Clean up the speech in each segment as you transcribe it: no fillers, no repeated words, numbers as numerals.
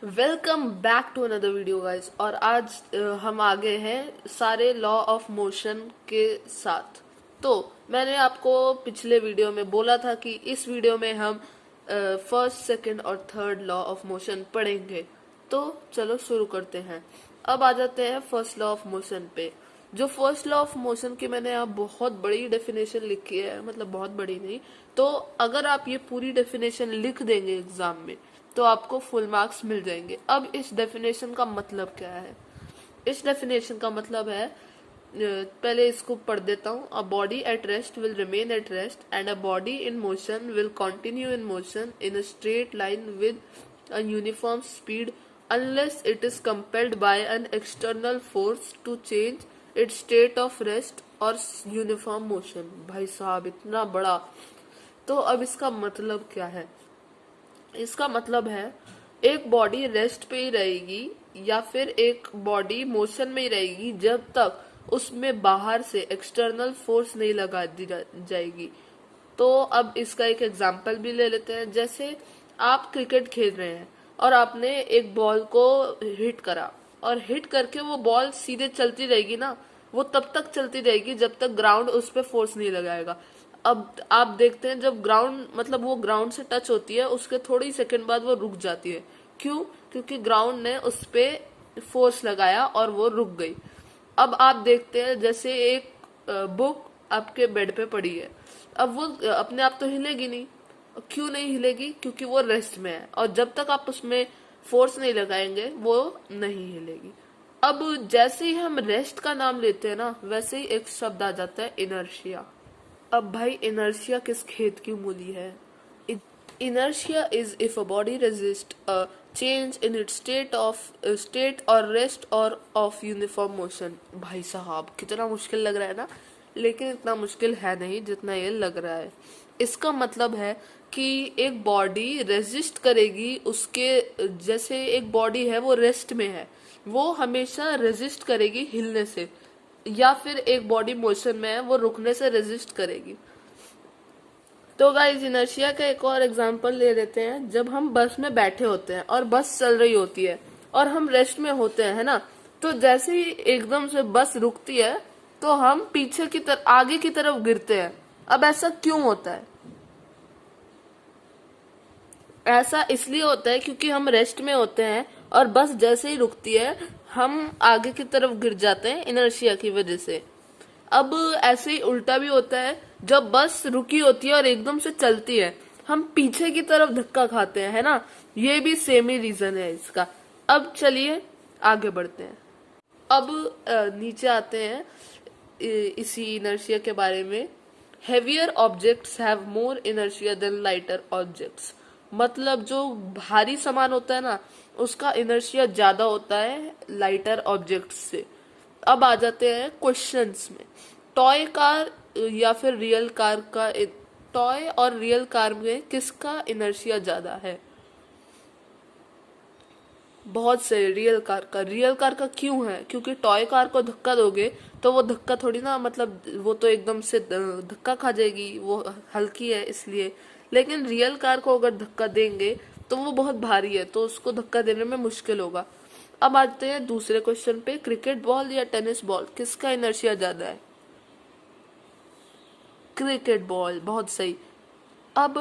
Welcome back to another video guys. और आज हम आ गए हैं सारे लॉ ऑफ मोशन के साथ। तो मैंने आपको पिछले वीडियो में बोला था कि इस वीडियो में हम फर्स्ट, सेकंड और थर्ड लॉ ऑफ मोशन पढ़ेंगे। तो चलो शुरू करते हैं। अब आ जाते हैं फर्स्ट लॉ ऑफ मोशन पे। जो फर्स्ट लॉ ऑफ मोशन की मैंने यहाँ बहुत बड़ी डेफिनेशन लिखी है, मतलब बहुत बड़ी नहीं। तो अगर आप ये पूरी डेफिनेशन लिख देंगे एग्जाम में तो आपको फुल मार्क्स मिल जाएंगे। अब इस डेफिनेशन का मतलब क्या है? इस डेफिनेशन का मतलब है, पहले इसको पढ़ देता हूँ। A body at rest will remain at rest and a body in motion will continue in motion in a straight line with a uniform speed unless it is compelled by an external force to change its state of rest और uniform motion. भाई साहब इतना बड़ा। तो अब इसका मतलब क्या है? इसका मतलब है एक बॉडी रेस्ट पे ही रहेगी या फिर एक बॉडी मोशन में ही रहेगी जब तक उसमें बाहर से एक्सटर्नल फोर्स नहीं लगा दी जाएगी। तो अब इसका एक एग्जांपल भी ले लेते हैं। जैसे आप क्रिकेट खेल रहे हैं और आपने एक बॉल को हिट करा और हिट करके वो बॉल सीधे चलती रहेगी ना, वो तब तक चलती रहेगी जब तक ग्राउंड उस पर फोर्स नहीं लगाएगा। अब आप देखते हैं जब ग्राउंड मतलब वो ग्राउंड से टच होती है उसके थोड़ी सेकंड बाद वो रुक जाती है। क्यों? क्योंकि ग्राउंड ने उस पे फोर्स लगाया और वो रुक गई। अब आप देखते हैं जैसे एक बुक आपके बेड पे पड़ी है, अब वो अपने आप तो हिलेगी नहीं। क्यों नहीं हिलेगी? क्योंकि वो रेस्ट में है और जब तक आप उसमें फोर्स नहीं लगाएंगे वो नहीं हिलेगी। अब जैसे ही हम रेस्ट का नाम लेते हैं ना, वैसे ही एक शब्द आ जाता है इनर्शिया। अब भाई इनर्शिया किस खेत की मूली है? Inertia is if a body resist a change in its state और रेस्ट और ऑफ यूनिफॉर्म मोशन। भाई साहब कितना मुश्किल लग रहा है ना, लेकिन इतना मुश्किल है नहीं जितना ये लग रहा है। इसका मतलब है कि एक बॉडी रेजिस्ट करेगी उसके, जैसे एक बॉडी है वो रेस्ट में है, वो हमेशा रेजिस्ट करेगी हिलने से, या फिर एक बॉडी मोशन में है वो रुकने से रेजिस्ट करेगी। तो गाइस इनर्शिया का एक और एग्जांपल ले लेते हैं। जब हम बस में बैठे होते हैं और बस चल रही होती है और हम रेस्ट में होते हैं, है ना, तो जैसे ही एकदम से बस रुकती है तो हम पीछे की तरफ, आगे की तरफ गिरते हैं। अब ऐसा क्यों होता है? ऐसा इसलिए होता है क्योंकि हम रेस्ट में होते हैं और बस जैसे ही रुकती है हम आगे की तरफ गिर जाते हैं इनर्शिया की वजह से। अब ऐसे ही उल्टा भी होता है, जब बस रुकी होती है और एकदम से चलती है हम पीछे की तरफ धक्का खाते हैं, है ना। ये भी सेम ही रीजन है इसका। अब चलिए आगे बढ़ते हैं। अब नीचे आते हैं इसी इनर्शिया के बारे में। Heavier objects have more inertia than lighter objects. मतलब जो भारी सामान होता है ना, उसका इनर्शिया ज्यादा होता है लाइटर ऑब्जेक्ट्स से। अब आ जाते हैं क्वेश्चंस में। टॉय कार या फिर रियल कार का, टॉय और रियल कार में किसका इनर्शिया ज्यादा है? बहुत सही, रियल कार का। रियल कार का क्यों है? क्योंकि टॉय कार को धक्का दोगे तो वो धक्का थोड़ी ना, मतलब वो तो एकदम से धक्का खा जाएगी, वो हल्की है इसलिए। लेकिन रियल कार को अगर धक्का देंगे तो वो बहुत भारी है, तो उसको धक्का देने में मुश्किल होगा। अब आते हैं दूसरे क्वेश्चन पे। क्रिकेट बॉल या टेनिस बॉल, किसका इनर्शिया ज्यादा है? क्रिकेट बॉल, बहुत सही। अब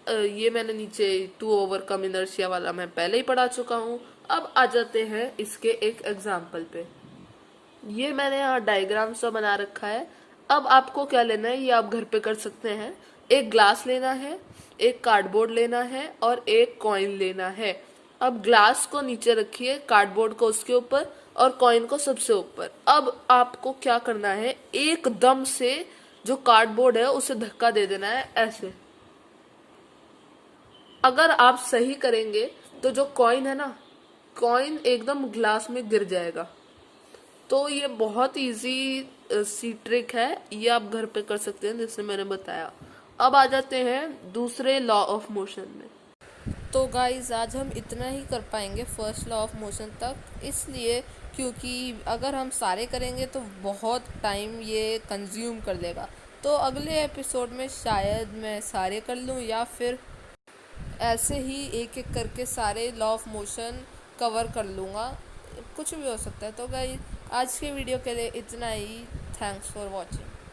ये मैंने नीचे टू ओवरकम इनर्शिया वाला मैं पहले ही पढ़ा चुका हूँ। अब आ जाते हैं इसके एक एग्जाम्पल पे। ये मैंने यहाँ डायग्राम सा बना रखा है। अब आपको क्या लेना है ये आप घर पे कर सकते हैं। एक ग्लास लेना है, एक कार्डबोर्ड लेना है और एक कॉइन लेना है। अब ग्लास को नीचे रखिए, कार्डबोर्ड को उसके ऊपर और कॉइन को सबसे ऊपर। अब आपको क्या करना है, एकदम से जो कार्डबोर्ड है उसे धक्का दे देना है ऐसे। अगर आप सही करेंगे तो जो कॉइन है ना, कॉइन एकदम ग्लास में गिर जाएगा। तो ये बहुत इजी सी ट्रिक है, ये आप घर पे कर सकते हैं जैसे मैंने बताया। अब आ जाते हैं दूसरे लॉ ऑफ मोशन में। तो गाइज आज हम इतना ही कर पाएंगे फर्स्ट लॉ ऑफ मोशन तक, इसलिए क्योंकि अगर हम सारे करेंगे तो बहुत टाइम ये कंज्यूम कर लेगा। तो अगले एपिसोड में शायद मैं सारे कर लूँ या फिर ऐसे ही एक एक करके सारे लॉ ऑफ मोशन कवर कर लूँगा, कुछ भी हो सकता है। तो गाइस आज के वीडियो के लिए इतना ही। Thanks for watching.